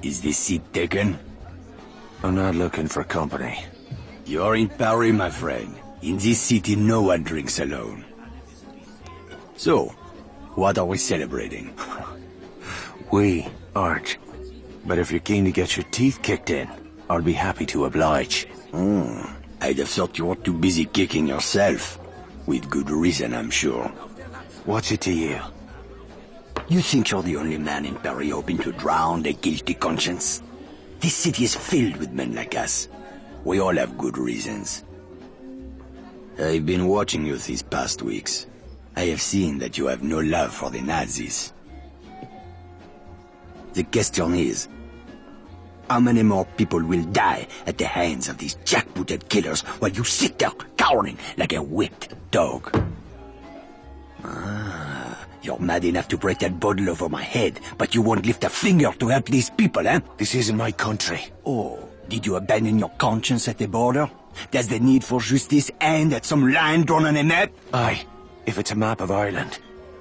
Is this seat taken? I'm not looking for company. You're in Paris, my friend. In this city, no one drinks alone. So, what are we celebrating? We aren't. But if you're keen to get your teeth kicked in, I'll be happy to oblige. I'd have thought you were too busy kicking yourself. With good reason, I'm sure. What's it to you? You think you're the only man in Paris hoping to drown a guilty conscience? This city is filled with men like us. We all have good reasons. I've been watching you these past weeks. I have seen that you have no love for the Nazis. The question is, how many more people will die at the hands of these jackbooted killers while you sit there cowering like a whipped dog? You're mad enough to break that bottle over my head, but you won't lift a finger to help these people, eh? This isn't my country. Oh, did you abandon your conscience at the border? Does the need for justice end at some line drawn on a map? Aye, if it's a map of Ireland.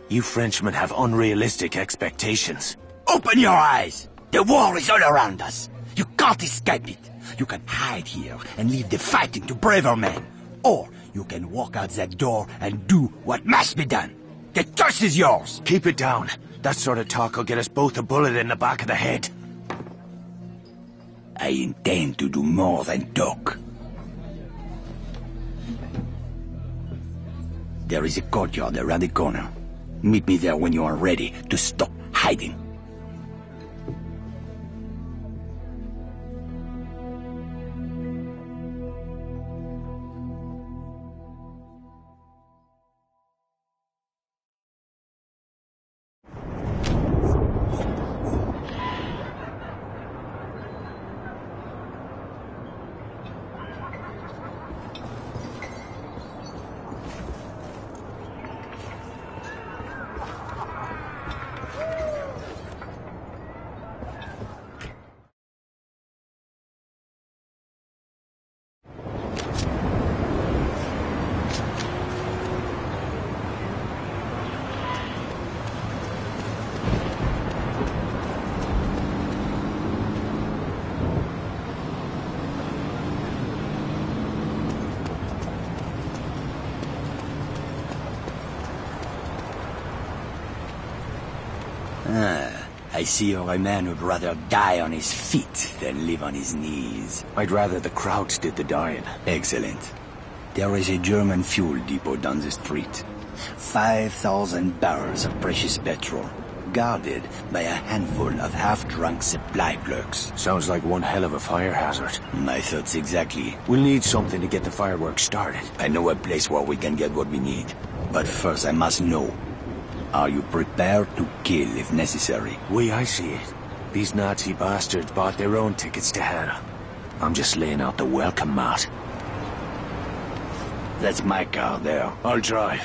You Frenchmen have unrealistic expectations. Open your eyes! The war is all around us. You can't escape it. You can hide here and leave the fighting to braver men. Or you can walk out that door and do what must be done. The choice is yours! Keep it down. That sort of talk will get us both a bullet in the back of the head. I intend to do more than talk. There is a courtyard around the corner. Meet me there when you are ready to stop hiding. I see you're a man who'd rather die on his feet than live on his knees. I'd rather the crowds did the dying. Excellent. There is a German fuel depot down the street. 5,000 barrels of precious petrol, guarded by a handful of half-drunk supply clerks. Sounds like one hell of a fire hazard. My thoughts exactly. We'll need something to get the fireworks started. I know a place where we can get what we need. But first I must know. Are you prepared to kill if necessary? I see it. These Nazi bastards bought their own tickets to hell. I'm just laying out the welcome mat. That's my car there. I'll drive.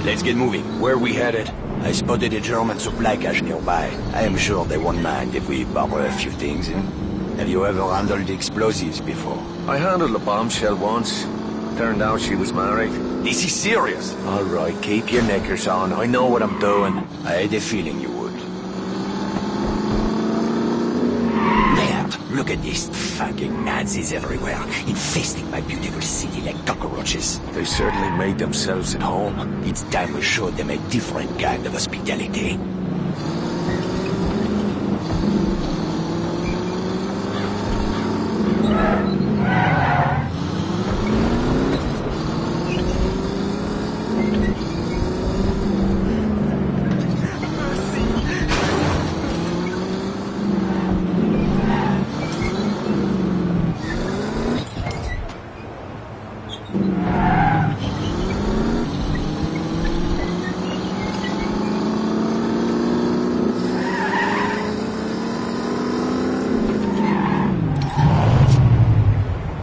Let's get moving. Where are we headed? I spotted a German supply cache nearby. I am sure they won't mind if we borrow a few things. Have you ever handled explosives before? I handled a bombshell once. Turned out she was married. This is serious. All right, keep your knickers on. I know what I'm doing. I had a feeling you would. There, look at these fucking Nazis everywhere, infesting my beautiful city like cockroaches. They certainly made themselves at home. It's time we showed them a different kind of hospitality.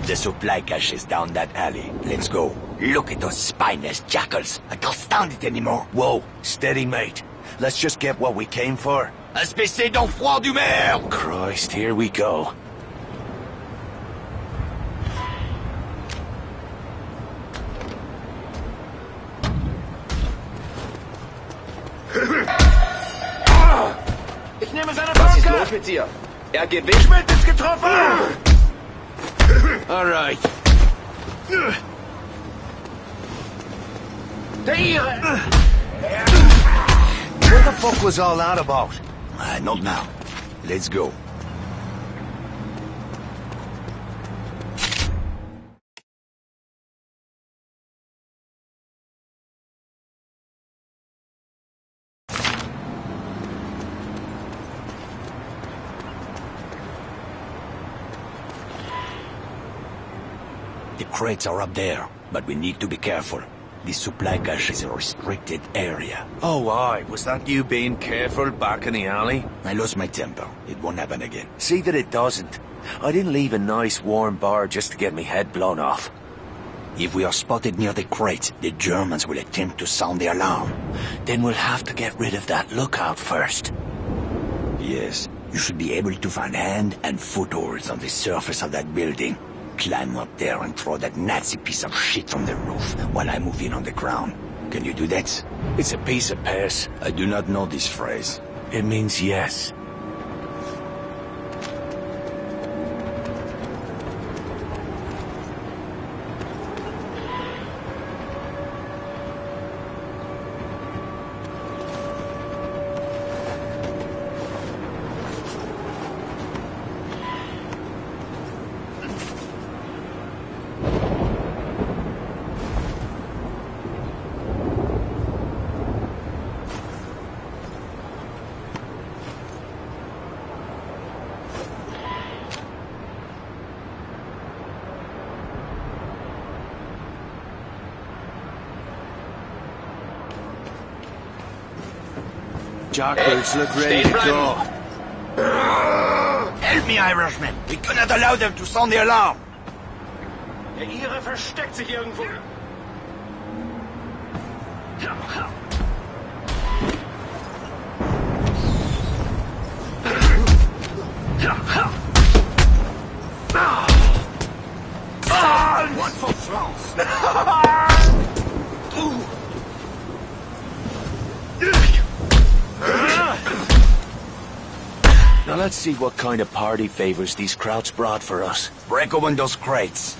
The supply cache is down that alley. Let's go. Look at those spineless jackals. I can't stand it anymore. Whoa, steady, mate. Let's just get what we came for. Espèce d'enfroid du maire! Christ, here we go. Offizier. RGB Schmidt ist getroffen! All right. Adhere! What the fuck was all that about? Not now. Let's go. The crates are up there, but we need to be careful. This supply cache is a restricted area. Oh, aye. Was that you being careful back in the alley? I lost my temper. It won't happen again. See that it doesn't. I didn't leave a nice warm bar just to get me head blown off. If we are spotted near the crates, the Germans will attempt to sound the alarm. Then we'll have to get rid of that lookout first. Yes, you should be able to find hand and footholds on the surface of that building. Climb up there and throw that Nazi piece of shit from the roof while I move in on the ground. Can you do that? It's a piece of piss. I do not know this phrase. It means yes. Jackbirds look ready to go. Help me, Irishman! We cannot allow them to sound the alarm! Der Ire versteckt sich irgendwo. One for France! Now let's see what kind of party favors these Krauts brought for us. Break open those crates.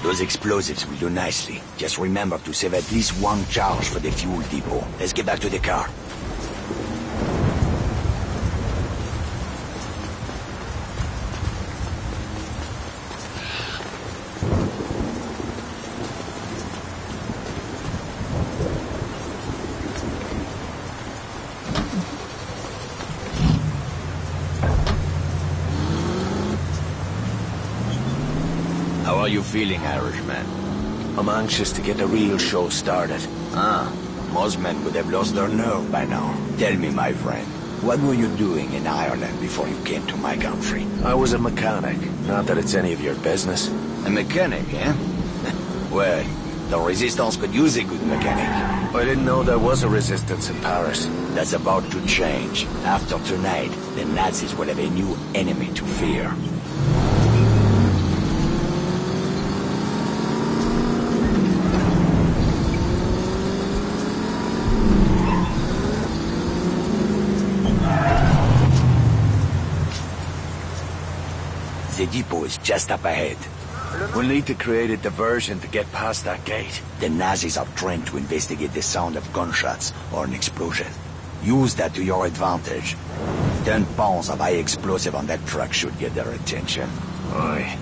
Those explosives will do nicely. Just remember to save at least one charge for the fuel depot. Let's get back to the car. How are you feeling, Irishman? I'm anxious to get the real show started. Most men would have lost their nerve by now. Tell me, my friend, what were you doing in Ireland before you came to my country? I was a mechanic. Not that it's any of your business. A mechanic, eh? Well, the Resistance could use a good mechanic. I didn't know there was a resistance in Paris. That's about to change. After tonight, the Nazis will have a new enemy to fear. The depot is just up ahead. We'll need to create a diversion to get past that gate. The Nazis are trained to investigate the sound of gunshots or an explosion. Use that to your advantage. 10 pounds of high explosive on that truck should get their attention. Aye,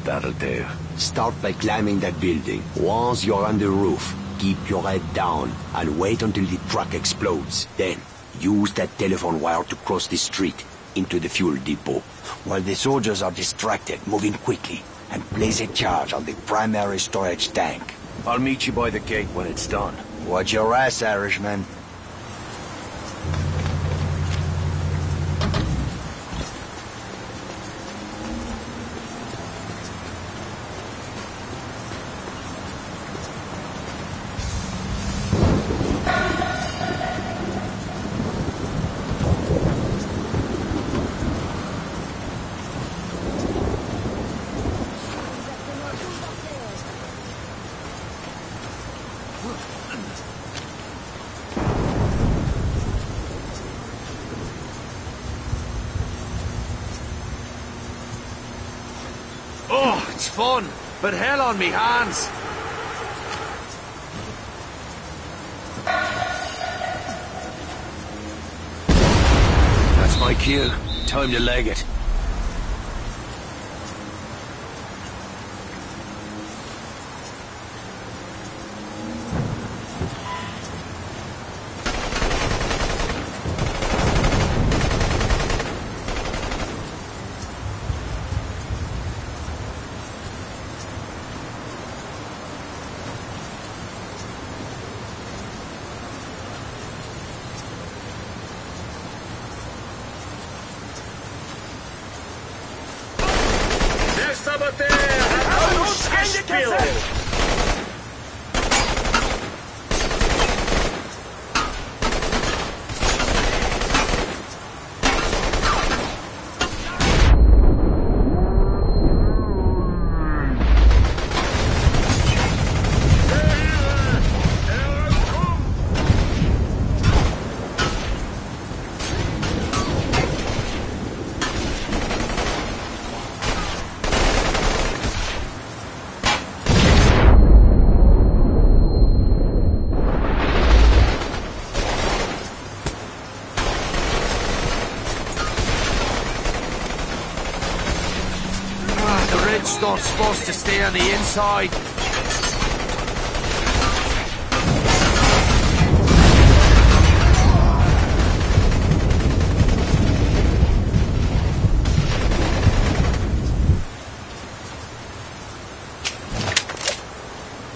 that'll do. Start by climbing that building. Once you're on the roof, keep your head down and wait until the truck explodes. Then, use that telephone wire to cross the street into the fuel depot. While the soldiers are distracted, moving quickly, and place a charge on the primary storage tank. I'll meet you by the gate when it's done. Watch your ass, Irishman. It's fun, but hell on me hands. That's my cue. Time to leg it. Der Saboteur hat ausgespielt! It's not supposed to stay on the inside.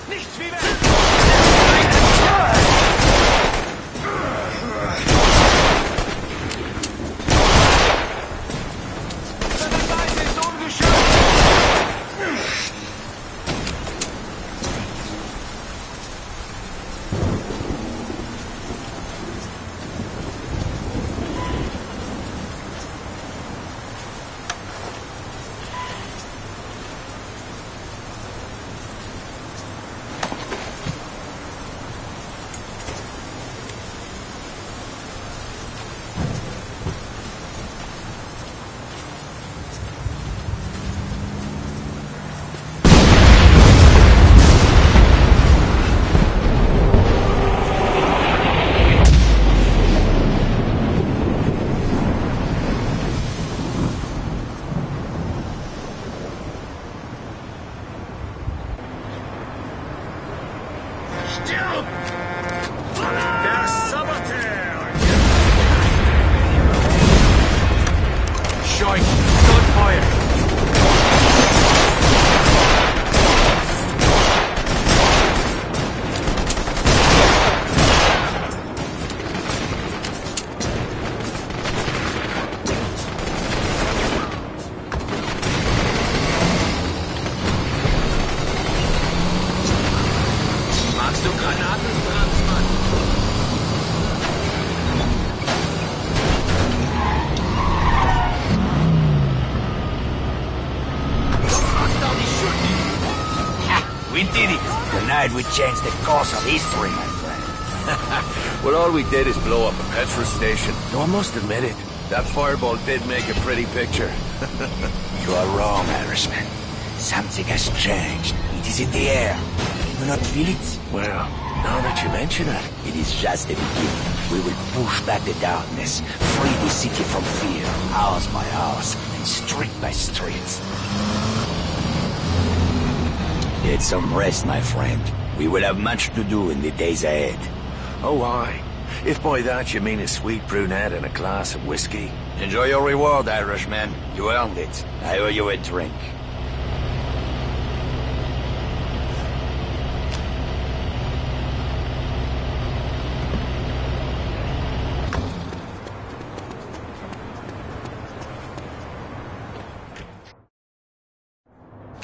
Nichts wie Stirb! Der Saboteur! Shite! Gunfire! Magst du Granaten, Franzmann? We did it! Tonight we changed the course of history, my friend. Well, all we did is blow up a petrol station. Though I must admit it, that fireball did make a pretty picture. You are wrong, Irishman. Something has changed. It is in the air. Do you not feel it? Well, now that you mention it. It is just the beginning. We will push back the darkness, free the city from fear, house by house, and street by street. Get some rest, my friend. We will have much to do in the days ahead. Oh, aye. If by that you mean a sweet brunette and a glass of whiskey. Enjoy your reward, Irishman. You earned it. I owe you a drink.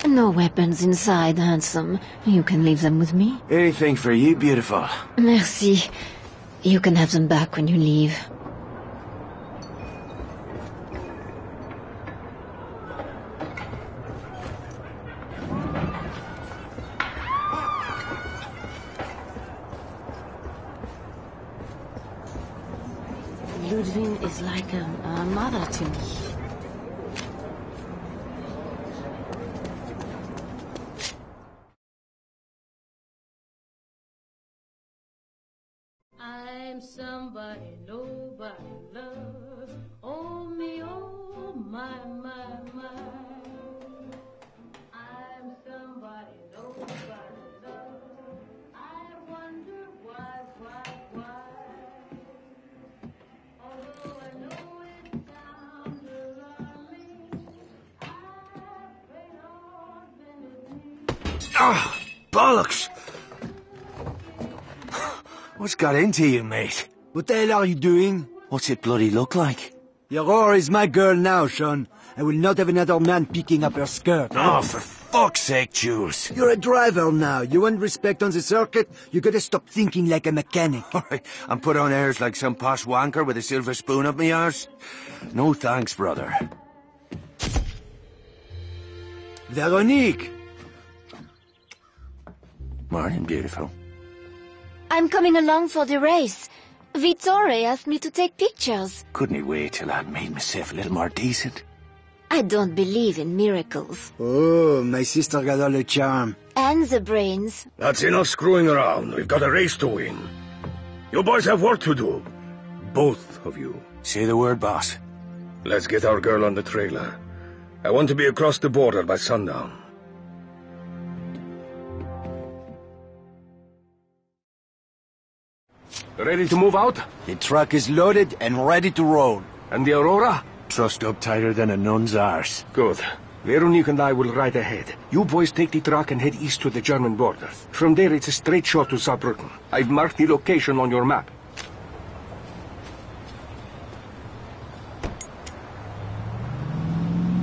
No weapons inside, handsome. You can leave them with me. Anything for you, beautiful. Merci. You can have them back when you leave. Ludwig is like a mother to me. somebody nobody loves. Oh me, oh my, my, my. I'm somebody nobody loves. I wonder why. Although I know it sounds alarming, I pray Lord benefit me. Ah, bollocks! What's got into you, mate? What the hell are you doing? What's it bloody look like? Your whore is my girl now, Sean. I will not have another man picking up her skirt. Oh, for fuck's sake, Jules. You're a driver now. You want respect on the circuit? You gotta stop thinking like a mechanic. Alright, I'm put on airs like some posh wanker with a silver spoon up my arse? No thanks, brother. Veronique! Morning, beautiful. I'm coming along for the race. Vittore asked me to take pictures. Couldn't he wait till I'd made myself a little more decent? I don't believe in miracles. Oh, my sister got all the charm. And the brains. That's enough screwing around. We've got a race to win. You boys have work to do. Both of you. Say the word, boss. Let's get our girl on the trailer. I want to be across the border by sundown. Ready to move out? The truck is loaded and ready to roll. And the Aurora? Trussed up tighter than a nun's arse. Good. Veronique and I will ride ahead. You boys take the truck and head east to the German border. From there, it's a straight shot to Saarbrücken. I've marked the location on your map.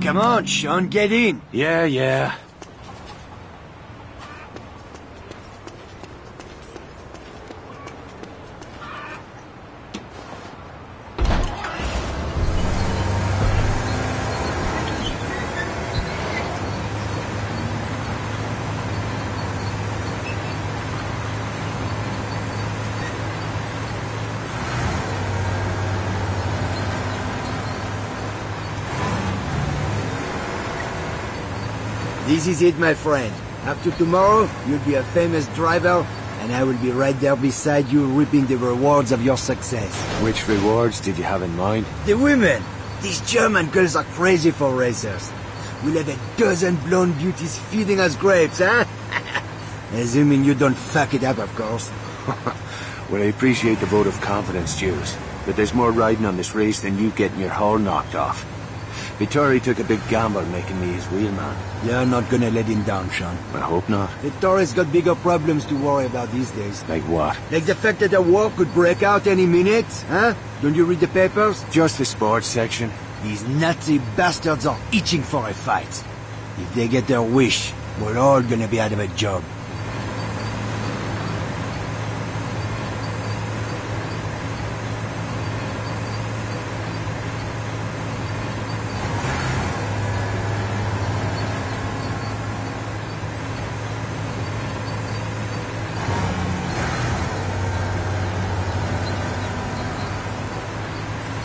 Come on, Sean, get in. Yeah. This is it, my friend. After tomorrow, you'll be a famous driver, and I will be right there beside you reaping the rewards of your success. Which rewards did you have in mind? The women! These German girls are crazy for racers. We'll have a dozen blonde beauties feeding us grapes, huh? Assuming you don't fuck it up, of course. Well, I appreciate the vote of confidence, Jules. But there's more riding on this race than you getting your hull knocked off. Vittori took a big gamble making me his wheelman. You're not gonna let him down, Sean. I hope not. Vittori's got bigger problems to worry about these days. Like what? Like the fact that a war could break out any minute, huh? Don't you read the papers? Just the sports section. These Nazi bastards are itching for a fight. If they get their wish, we're all gonna be out of a job.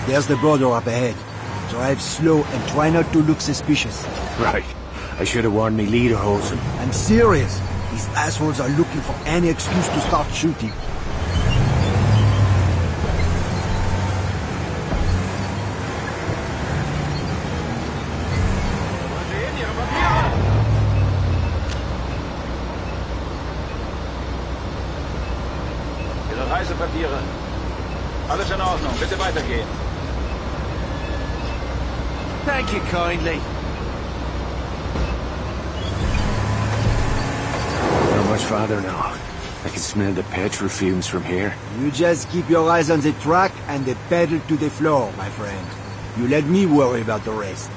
There's the border up ahead. Drive slow and try not to look suspicious. Right. I should have warned me leader, Olsen. I'm serious. These assholes are looking for any excuse to start shooting. Ihre Reisepapiere. Alles in Ordnung. Bitte weitergehen. Thank you kindly. Not much farther now. I can smell the petrol fumes from here. You just keep your eyes on the track and the pedal to the floor, my friend. You let me worry about the rest.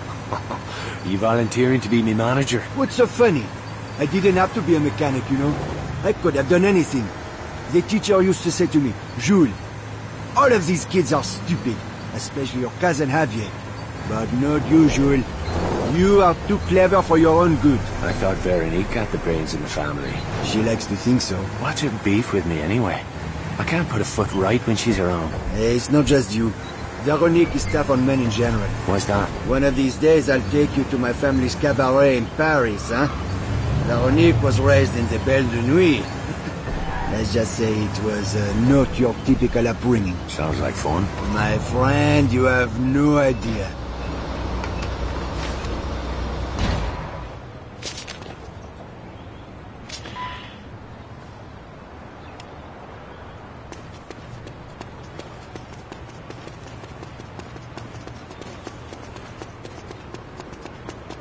You volunteering to be my manager? What's so funny? I didn't have to be a mechanic, you know. I could have done anything. The teacher used to say to me, Jules, all of these kids are stupid, especially your cousin Javier. But not you, Jules. You are too clever for your own good. I thought Veronique got the brains in the family. She likes to think so. What's her beef with me anyway? I can't put a foot right when she's around. Hey, it's not just you. Veronique is tough on men in general. Why's that? One of these days I'll take you to my family's cabaret in Paris, huh? Veronique was raised in the Belle de Nuit. Let's just say it was not your typical upbringing. Sounds like fun. My friend, you have no idea.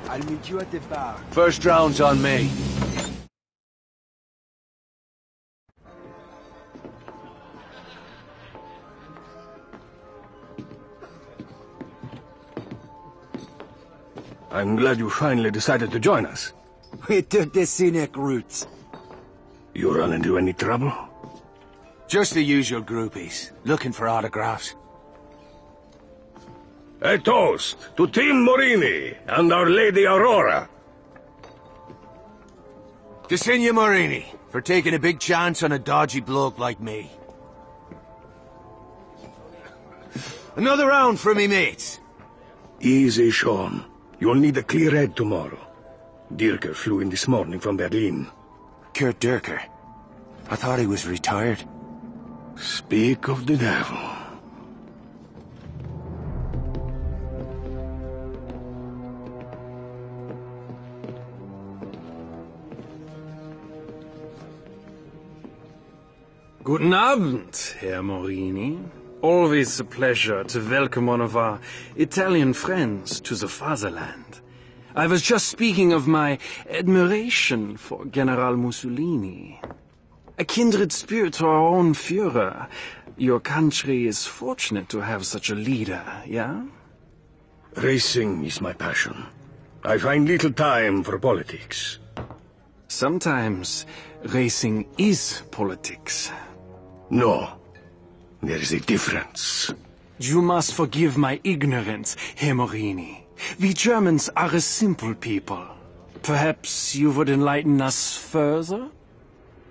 I'll meet you at the bar. First round's on me. I'm glad you finally decided to join us. We took the scenic route. You run into any trouble? Just the usual groupies, looking for autographs. A toast to Team Morini and Our Lady Aurora. To Signor Morini, for taking a big chance on a dodgy bloke like me. Another round for me mates. Easy, Sean. You'll need a clear head tomorrow. Dirker flew in this morning from Berlin. Kurt Dirker. I thought he was retired. Speak of the devil. Guten Abend, Herr Morini. Always a pleasure to welcome one of our Italian friends to the fatherland. I was just speaking of my admiration for General Mussolini. A kindred spirit to our own Führer. Your country is fortunate to have such a leader, yeah? Racing is my passion. I find little time for politics. Sometimes racing is politics. No, there is a difference. You must forgive my ignorance, Herr Morini. We Germans are a simple people. Perhaps you would enlighten us further?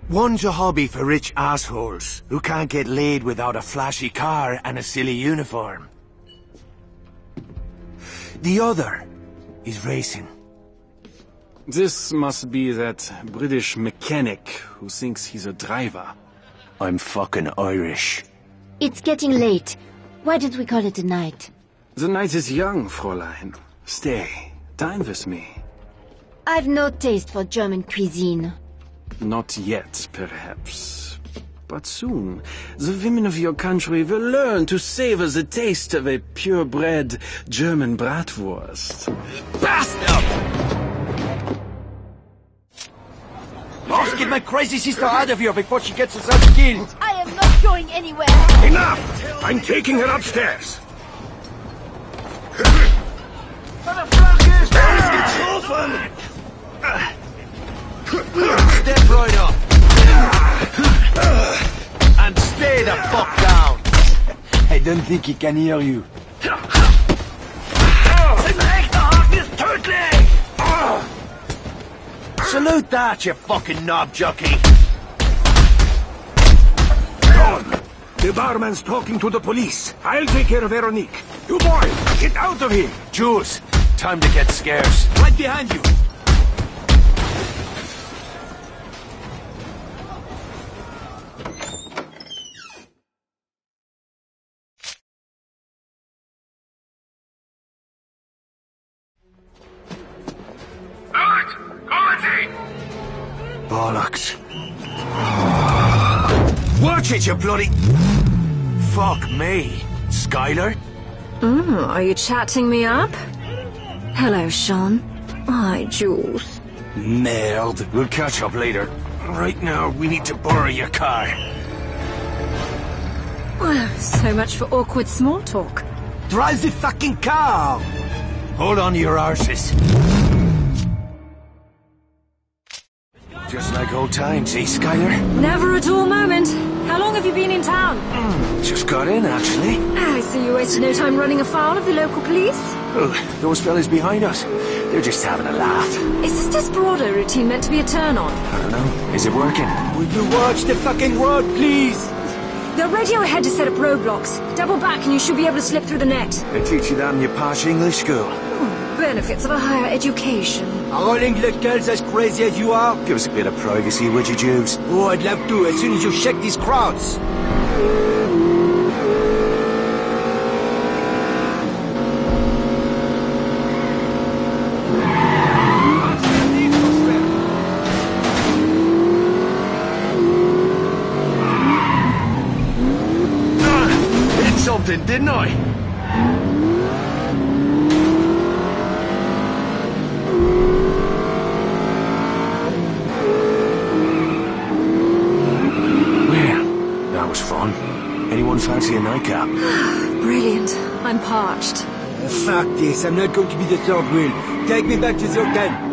One's a hobby for rich assholes who can't get laid without a flashy car and a silly uniform. The other is racing. This must be that British mechanic who thinks he's a driver. I'm fucking Irish. It's getting late. Why don't we call it a night? The night is young, Fräulein. Stay. Dine with me. I've no taste for German cuisine. Not yet, perhaps. But soon, the women of your country will learn to savor the taste of a purebred German bratwurst. Bastard! Must get my crazy sister out of here before she gets herself killed. I am not going anywhere. Enough! I'm taking her upstairs. Step right up. And stay the fuck down. I don't think he can hear you. Salute that, you fucking knob jockey. John, the barman's talking to the police. I'll take care of Veronique. You boy, get out of here. Jules, time to get scarce. Right behind you. Bollocks. Watch it, you bloody... Fuck me. Skylar? Are you chatting me up? Hello, Sean. Hi, Jules. Merde. We'll catch up later. Right now, we need to borrow your car. So much for awkward small talk. Drive the fucking car! Hold on to your arses. Just like old times, eh, Skylar? Never a dull moment. How long have you been in town? Just got in, actually. I see you wasted no time running afoul of the local police. Oh, those fellas behind us. They're just having a laugh. Is this Desperado routine meant to be a turn-on? I don't know. Is it working? Will you watch the fucking road, please? The radio ahead to set up roadblocks. Double back and you should be able to slip through the net. They teach you that in your posh English school. benefits of a higher education. Are all English girls as crazy as you are? Give us a bit of privacy, would you, Jews? Oh, I'd love to, as soon as you shake these crowds. Did something, didn't I? Well, that was fun. Anyone fancy a nightcap? Brilliant. I'm parched. Fuck this, I'm not going to be the third wheel. Take me back to the hotel.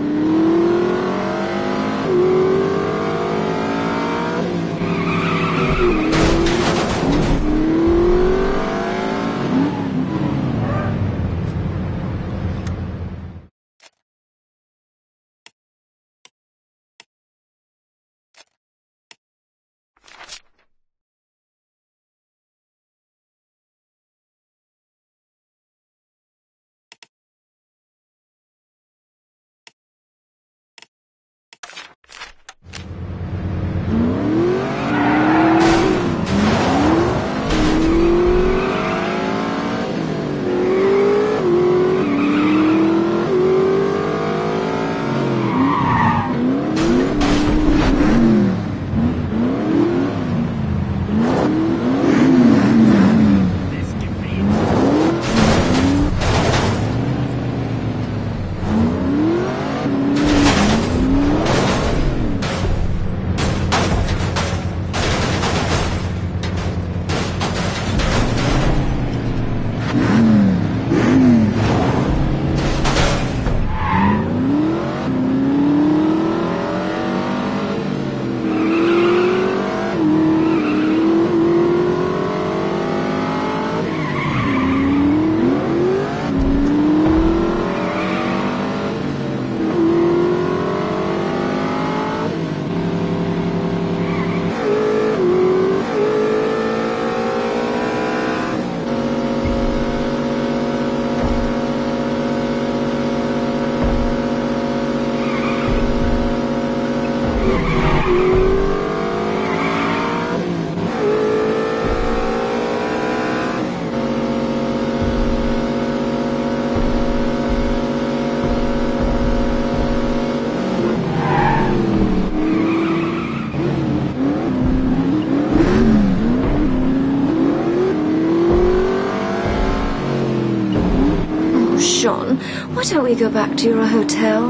Sean, why don't we go back to your hotel?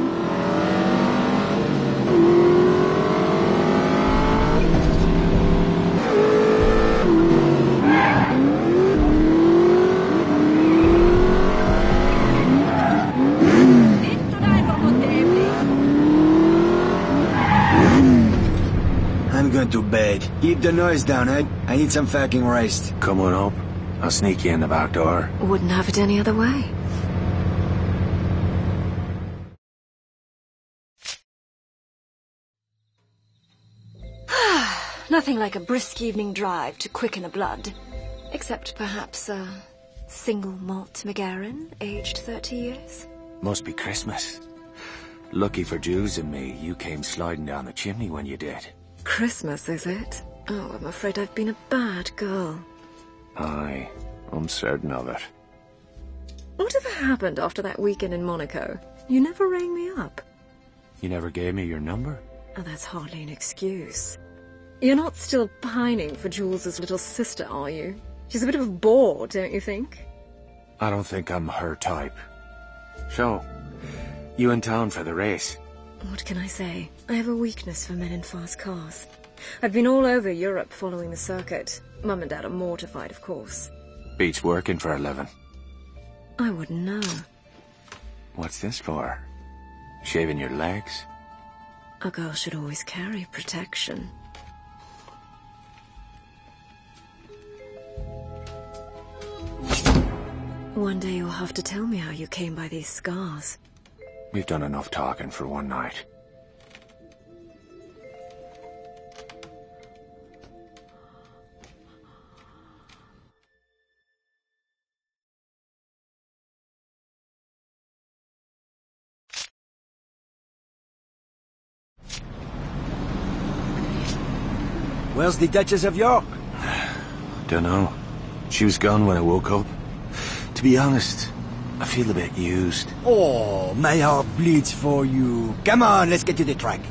I'm going to bed. Keep the noise down, Ed. I need some fucking rest. Come on up. I'll sneak you in the back door. Wouldn't have it any other way. Nothing like a brisk evening drive to quicken the blood. Except perhaps a single malt McGarren, aged 30 years. Must be Christmas. Lucky for Jews and me, you came sliding down the chimney when you did. Christmas, is it? Oh, I'm afraid I've been a bad girl. Aye, I'm certain of it. Whatever happened after that weekend in Monaco? You never rang me up. You never gave me your number? Oh, that's hardly an excuse. You're not still pining for Jules's little sister, are you? She's a bit of a bore, don't you think? I don't think I'm her type. So, you in town for the race? What can I say? I have a weakness for men in fast cars. I've been all over Europe following the circuit. Mum and Dad are mortified, of course. Beats working for a living. I wouldn't know. What's this for? Shaving your legs? A girl should always carry protection. One day you'll have to tell me how you came by these scars. We've done enough talking for one night. Where's the Duchess of York? Dunno. She was gone when I woke up. To be honest, I feel a bit used. Oh, my heart bleeds for you. Come on, let's get to the track.